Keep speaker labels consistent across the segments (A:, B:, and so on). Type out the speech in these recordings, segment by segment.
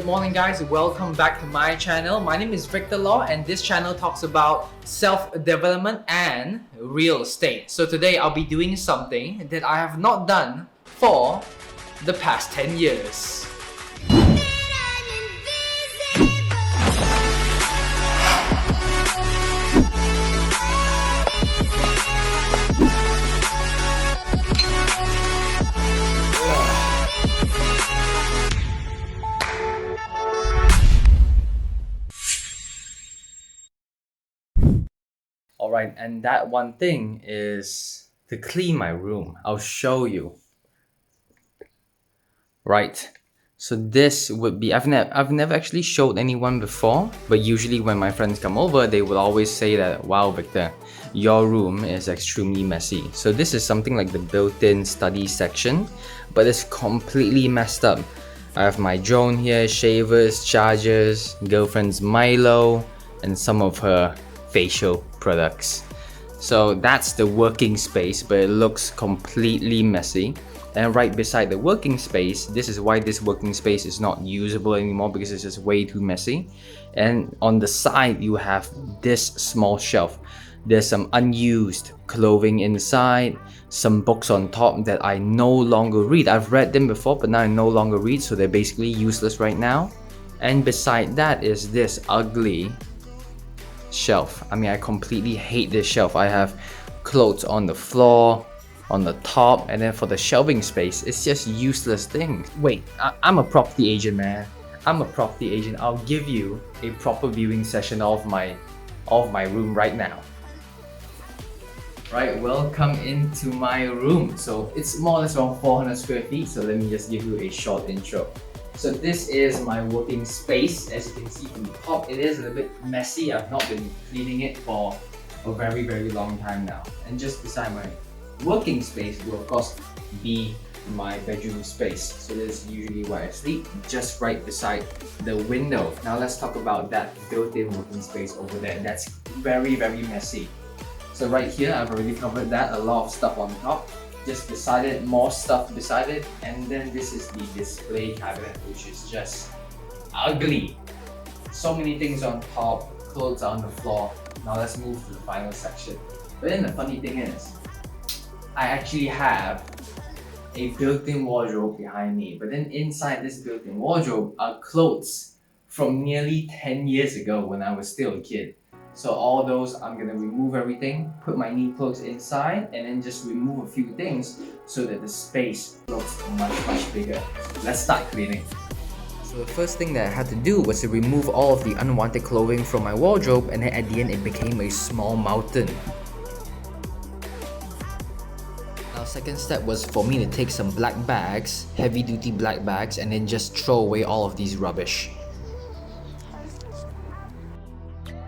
A: morning guys, welcome back to my channel. My name is Victor Law and this channel talks about self-development and real estate. So today I'll be doing something that I have not done for the past 10 years. Alright, and that one thing is to clean my room. I'll show you. Right, so this would be, I've never actually showed anyone before, but usually when my friends come over, they will always say that, wow Victor, your room is extremely messy. So this is something like the built-in study section, but it's completely messed up. I have my drone here, shavers, chargers, girlfriend's Milo, and some of her facial products. So that's the working space, but it looks completely messy. And right beside the working space, this is why this working space is not usable anymore, because it's just way too messy. And on the side, you have this small shelf. There's some unused clothing inside, some books on top that I no longer read. I've read them before, but now I no longer read, so they're basically useless right now. And beside that is this ugly shelf. I mean, I completely hate this shelf. I have clothes on the floor, on the top, and then for the shelving space, it's just useless things. Wait, I'm a property agent, man. I'm a property agent. I'll give you a proper viewing session of my room right now. Right, welcome into my room. So it's more or less around 400 square feet. So let me just give you a short intro. So this is my working space. As you can see from the top, it is a little bit messy. I've not been cleaning it for a very long time now. And just beside my working space will of course be my bedroom space. So this is usually where I sleep, just right beside the window. Now let's talk about that built-in working space over there. That's very messy. So right here, I've already covered that. A lot of stuff on top. Just beside it, more stuff beside it, and then this is the display cabinet, which is just ugly. So many things on top, clothes on the floor. Now let's move to the final section. But then the funny thing is, I actually have a built-in wardrobe behind me, but then inside this built-in wardrobe are clothes from nearly 10 years ago when I was still a kid. So all those, I'm gonna remove everything, put my new clothes inside, and then just remove a few things so that the space looks much bigger. Let's start cleaning. So the first thing that I had to do was to remove all of the unwanted clothing from my wardrobe, and then at the end it became a small mountain. Now second step was for me to take some black bags, heavy duty black bags, and then just throw away all of these rubbish.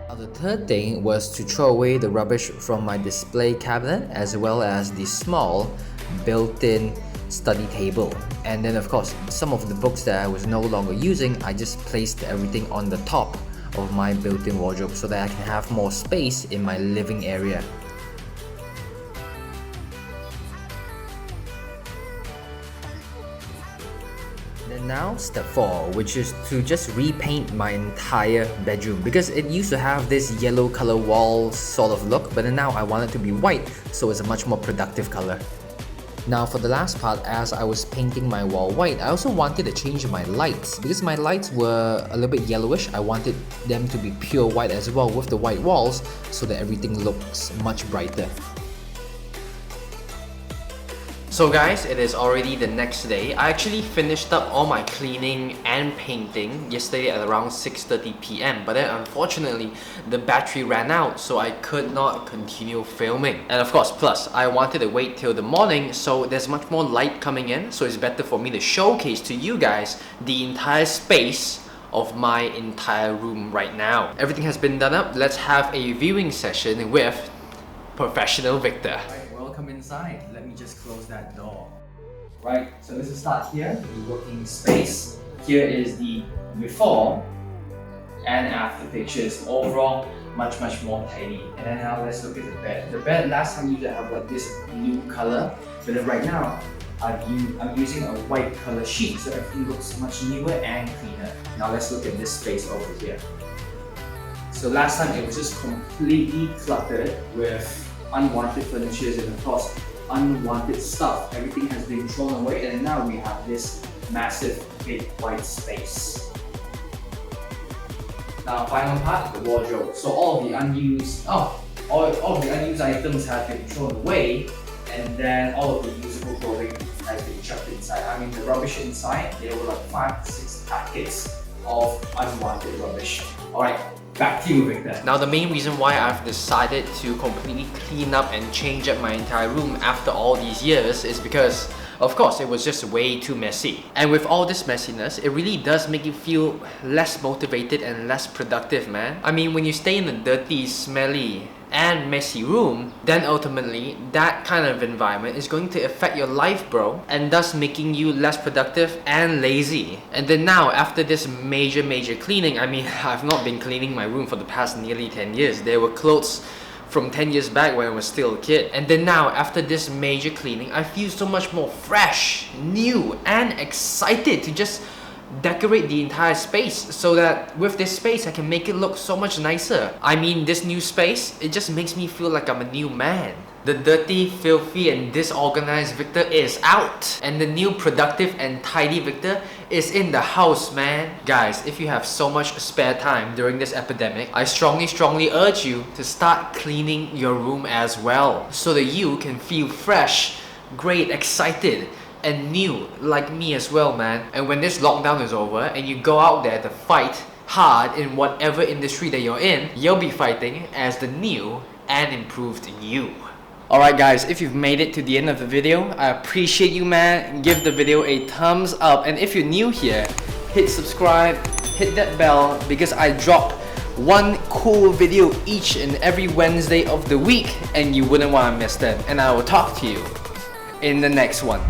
A: Now the third thing was to throw away the rubbish from my display cabinet, as well as the small built-in study table. And then of course, some of the books that I was no longer using, I just placed everything on the top of my built-in wardrobe so that I can have more space in my living area. Then now step 4, which is to just repaint my entire bedroom, because it used to have this yellow color wall sort of look, but then now I want it to be white, so it's a much more productive color. Now for the last part, as I was painting my wall white, I also wanted to change my lights, because my lights were a little bit yellowish. I wanted them to be pure white as well with the white walls, so that everything looks much brighter. So guys, it is already the next day. I actually finished up all my cleaning and painting yesterday at around 6:30 p.m. But then unfortunately, the battery ran out, so I could not continue filming. And of course, plus, I wanted to wait till the morning, so there's much more light coming in, so it's better for me to showcase to you guys the entire space of my entire room right now. Everything has been done up. Let's have a viewing session with professional Victor. Welcome inside. Let me just close that door. Right, so let's start here, the working space. Here is the before and after pictures. Overall, much more tidy. And then now let's look at the bed. The bed, last time used to have like this blue color, but then right now I'm using a white color sheet, so everything looks much newer and cleaner. Now let's look at this space over here. So last time it was just completely cluttered with unwanted furniture and of course unwanted stuff. Everything has been thrown away, and now we have this massive big white space. Now final part, the wardrobe. So all of the unused items have been thrown away, and then all of the usable clothing has been chucked inside. I mean, the rubbish inside, there were like 5 to 6 packets of unwanted rubbish. Alright, back to you, Victor.
B: Now the main reason why I've decided to completely clean up and change up my entire room after all these years is because of course it was just way too messy. And with all this messiness, it really does make you feel less motivated and less productive, man. I mean, when you stay in a dirty, smelly, and messy room, then ultimately that kind of environment is going to affect your life, bro, and thus making you less productive and lazy. And then now, after this major cleaning, I mean, I've not been cleaning my room for the past nearly 10 years. There were clothes from 10 years back when I was still a kid. And then now, after this major cleaning, I feel so much more fresh, new, and excited to just decorate the entire space, so that with this space I can make it look so much nicer. I mean, this new space, it just makes me feel like I'm a new man. The dirty, filthy, and disorganized Victor is out, and the new productive and tidy Victor is in the house, man. Guys, if you have so much spare time during this epidemic, I strongly urge you to start cleaning your room as well, so that you can feel fresh, great, excited, and new like me as well, man. And when this lockdown is over and you go out there to fight hard in whatever industry that you're in, you'll be fighting as the new and improved you. Alright guys, if you've made it to the end of the video, I appreciate you, man. Give the video a thumbs up, and if you're new here, hit subscribe, hit that bell, because I drop one cool video each and every Wednesday of the week, and you wouldn't want to miss them. And I will talk to you in the next one.